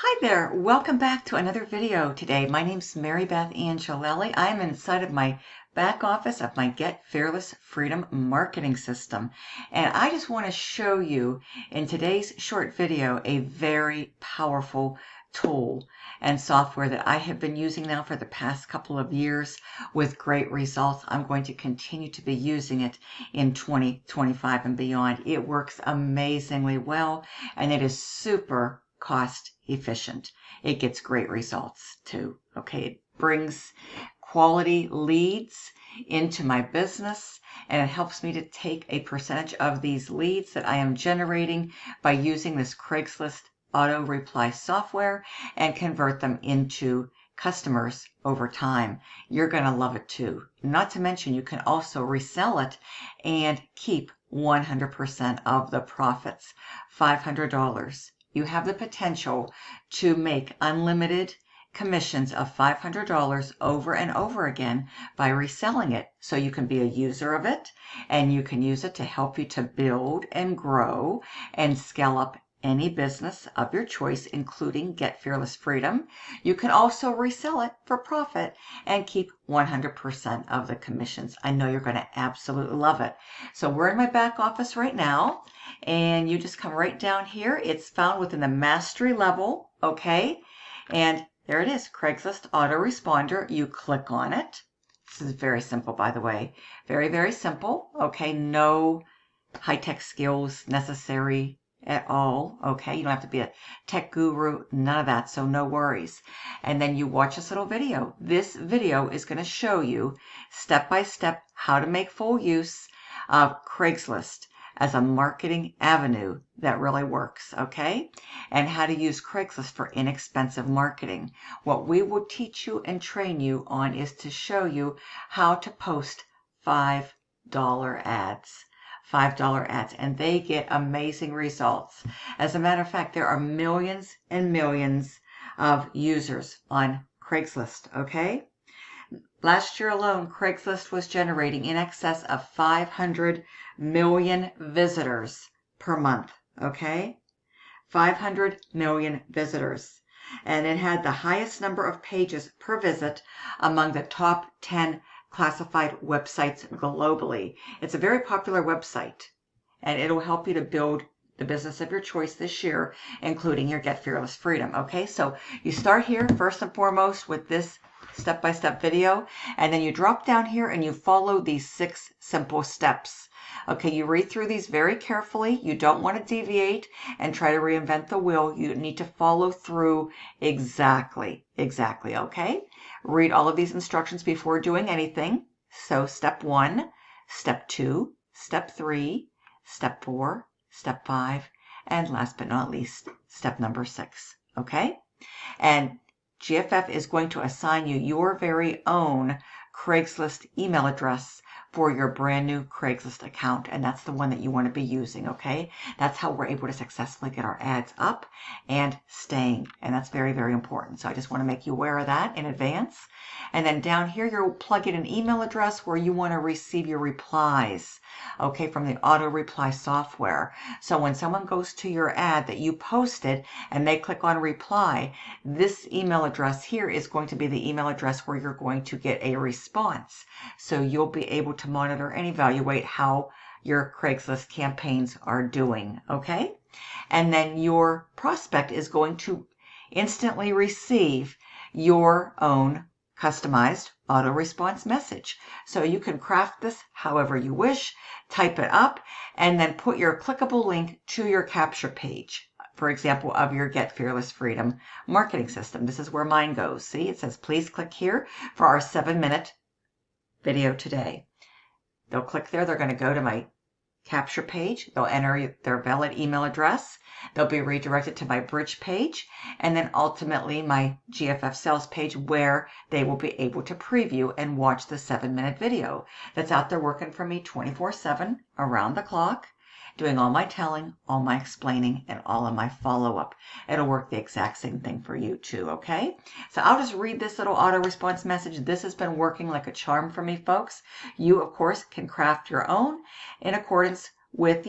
Hi there, welcome back to another video today. My name's Marybeth Angelelli. I'm inside of my back office of my Get Fearless Freedom marketing system. And I just want to show you in today's short video a very powerful tool and software that I have been using now for the past couple of years with great results. I'm going to continue to be using it in 2025 and beyond. It works amazingly well and it is super cost efficient. It gets great results too. Okay, it brings quality leads into my business and it helps me to take a percentage of these leads that I am generating by using this Craigslist auto reply software and convert them into customers over time. You're going to love it too. Not to mention you can also resell it and keep 100% of the profits. $500. You have the potential to make unlimited commissions of $500 over and over again by reselling it. So you can be a user of it and you can use it to help you to build and grow and scale up any business of your choice, including Get Fearless Freedom. You can also resell it for profit and keep 100% of the commissions. I know you're going to absolutely love it. So we're in my back office right now, and you just come right down here. It's found within the mastery level, okay? And there it is, Craigslist autoresponder. You click on it. This is very simple, by the way. Very, very simple, okay? No high-tech skills necessary at all, okay? You don't have to be a tech guru, none of that, so no worries. And then you watch this little video. This video is going to show you step by step how to make full use of Craigslist as a marketing avenue that really works, okay? And how to use Craigslist for inexpensive marketing. What we will teach you and train you on is to show you how to post $5 ads. $5 ads, and they get amazing results. As a matter of fact, there are millions and millions of users on Craigslist, okay? Last year alone, Craigslist was generating in excess of 500 million visitors per month, okay? 500 million visitors. And it had the highest number of pages per visit among the top 10 classified websites globally. It's a very popular website, and it'll help you to build the business of your choice this year, including your Get Fearless Freedom. Okay, so you start here first and foremost with this step-by-step video, and then you drop down here and you follow these 6 simple steps. Okay, you read through these very carefully. You don't want to deviate and try to reinvent the wheel. You need to follow through exactly, okay? Read all of these instructions before doing anything. So step 1, step 2, step 3, step 4, step 5, and last but not least, step number 6, okay? And GFF is going to assign you your very own Craigslist email address for your brand new Craigslist account, and that's the one that you want to be using, okay? That's how we're able to successfully get our ads up and staying, and that's very, very important. So I just want to make you aware of that in advance. And then down here, you'll plug in an email address where you want to receive your replies, okay, from the auto reply software. So when someone goes to your ad that you posted and they click on reply, this email address here is going to be the email address where you're going to get a response. So you'll be able to monitor and evaluate how your Craigslist campaigns are doing, okay? And then your prospect is going to instantly receive your own customized auto response message. So you can craft this however you wish, type it up, and then put your clickable link to your capture page, for example, of your Get Fearless Freedom marketing system. This is where mine goes. See, it says, please click here for our 7-minute video today. They'll click there. They're going to go to my capture page. They'll enter their valid email address. They'll be redirected to my bridge page, and then ultimately my GFF sales page where they will be able to preview and watch the 7-minute video that's out there working for me 24/7 around the clock, doing all my telling, all my explaining, and all of my follow-up. It'll work the exact same thing for you too, okay? So I'll just read this little auto response message. This has been working like a charm for me, folks. You, of course, can craft your own in accordance with,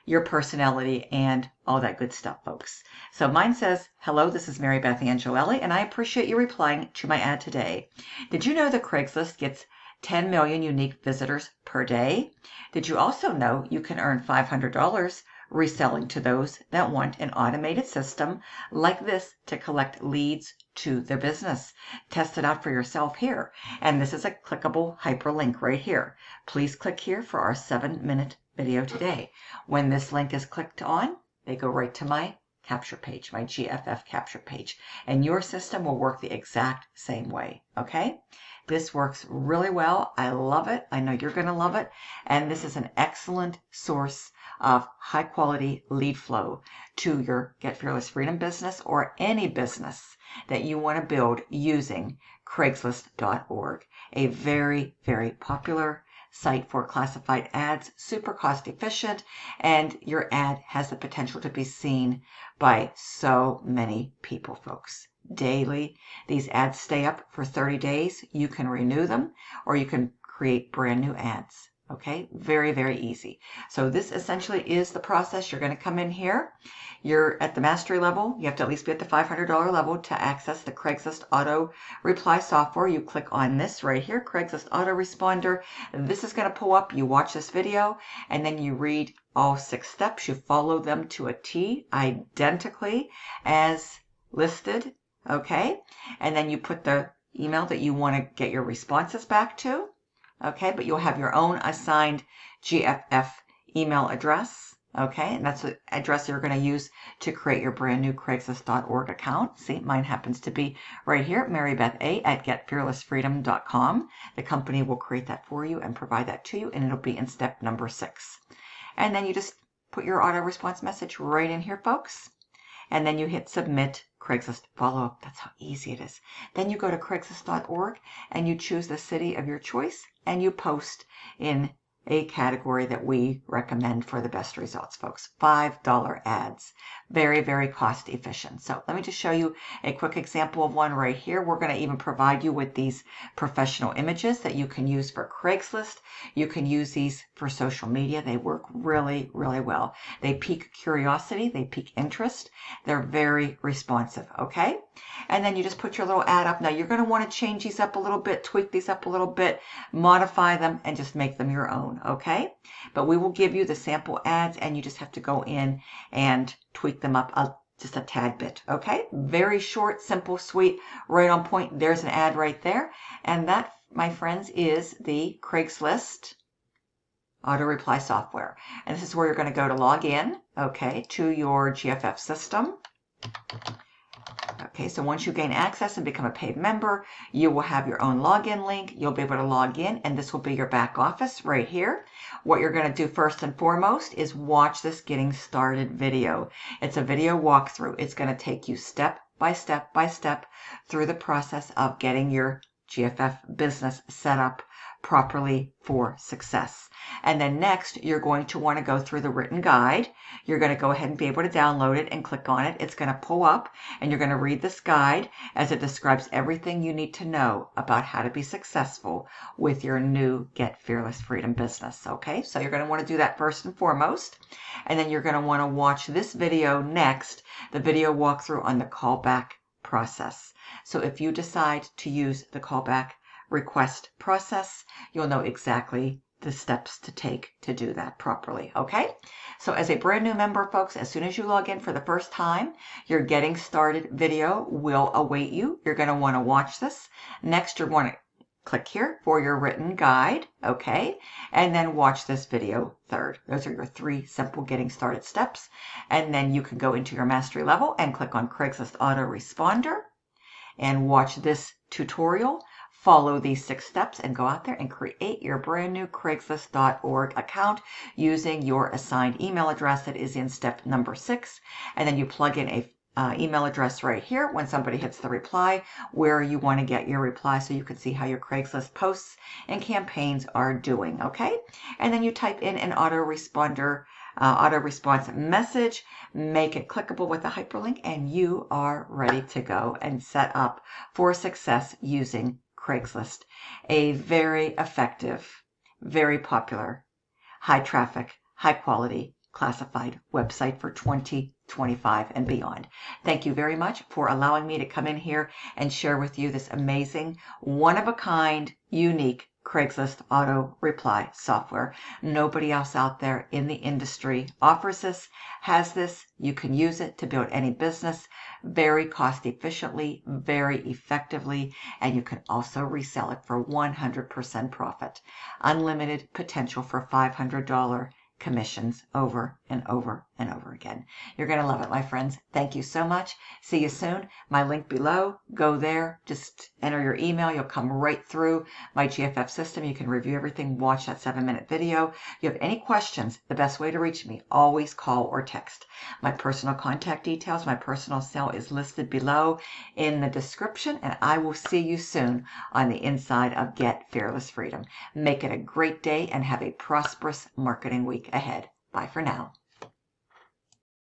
your personality, and all that good stuff, folks. So mine says, hello, this is Marybeth Angelelli, and I appreciate you replying to my ad today. Did you know that Craigslist gets 10 million unique visitors per day? Did you also know you can earn $500 reselling to those that want an automated system like this to collect leads to their business? Test it out for yourself here. And this is a clickable hyperlink right here. Please click here for our 7-minute video today. When this link is clicked on, they go right to my capture page, my GFF capture page. And your system will work the exact same way, okay? This works really well. I love it. I know you're going to love it. And this is an excellent source of high quality lead flow to your Get Fearless Freedom business or any business that you want to build using Craigslist.org, a very, very popular site for classified ads, super cost efficient, and your ad has the potential to be seen by so many people, folks. Daily. These ads stay up for 30 days. You can renew them or you can create brand new ads. Okay, very, very easy. So this essentially is the process. You're going to come in here. You're at the mastery level. You have to at least be at the $500 level to access the Craigslist auto reply software. You click on this right here, Craigslist autoresponder. This is going to pull up. You watch this video and then you read all 6 steps. You follow them to a T identically as listed. Okay, and then you put the email that you want to get your responses back to. Okay, but you'll have your own assigned GFF email address. Okay, and that's the address you're going to use to create your brand new Craigslist.org account. See, mine happens to be right here, marybetha@getfearlessfreedom.com. The company will create that for you and provide that to you, and it'll be in step number 6. And then you just put your auto response message right in here, folks. And then you hit submit Craigslist follow-up. That's how easy it is. Then you go to Craigslist.org and you choose the city of your choice and you post in a category that we recommend for the best results, folks. $5 ads. Very, very cost efficient. So let me just show you a quick example of one right here. We're going to even provide you with these professional images that you can use for Craigslist. You can use these for social media. They work really, really well. They pique curiosity. They pique interest. They're very responsive, okay? And then you just put your little ad up. Now you're going to want to change these up a little bit, tweak these up a little bit, modify them, and just make them your own, okay? But we will give you the sample ads and you just have to go in and tweak them up just a tad bit, okay? Very short, simple, sweet, right on point. There's an ad right there. And that, my friends, is the Craigslist auto reply software. And this is where you're going to go to log in, okay, to your GFF system. Okay, so once you gain access and become a paid member, you will have your own login link. You'll be able to log in, and this will be your back office right here. What you're going to do first and foremost is watch this getting started video. It's a video walkthrough. It's going to take you step by step by step through the process of getting your GFF business set up properly for success. And then next, you're going to want to go through the written guide. You're going to go ahead and be able to download it and click on it. It's going to pull up and you're going to read this guide as it describes everything you need to know about how to be successful with your new Get Fearless Freedom business. Okay, so you're going to want to do that first and foremost. And then you're going to want to watch this video next, the video walkthrough on the callback process. So if you decide to use the callback request process, you'll know exactly the steps to take to do that properly, okay? So as a brand new member, folks, as soon as you log in for the first time, your getting started video will await you. You're going to want to watch this. Next, you're going to click here for your written guide, okay? And then watch this video third. Those are your 3 simple getting started steps. And then you can go into your mastery level and click on Craigslist Autoresponder and watch this tutorial. Follow these 6 steps and go out there and create your brand new Craigslist.org account using your assigned email address that is in step number 6. And then you plug in a email address right here when somebody hits the reply where you want to get your reply so you can see how your Craigslist posts and campaigns are doing, okay? And then you type in an autoresponder auto response message, make it clickable with a hyperlink, and you are ready to go and set up for success using Craigslist, a very effective, very popular, high traffic, high quality classified website for 2025 and beyond. Thank you very much for allowing me to come in here and share with you this amazing, one-of-a-kind, unique Craigslist auto reply software. Nobody else out there in the industry offers this, has this. You can use it to build any business very cost efficiently, very effectively, and you can also resell it for 100% profit. Unlimited potential for $500 commissions over and over and over again. You're going to love it, my friends. Thank you so much. See you soon. My link below, go there, just enter your email. You'll come right through my GFF system. You can review everything, watch that 7-minute video. If you have any questions, the best way to reach me, always call or text. My personal contact details, my personal cell is listed below in the description, and I will see you soon on the inside of Get Fearless Freedom. Make it a great day and have a prosperous marketing week ahead. Bye for now.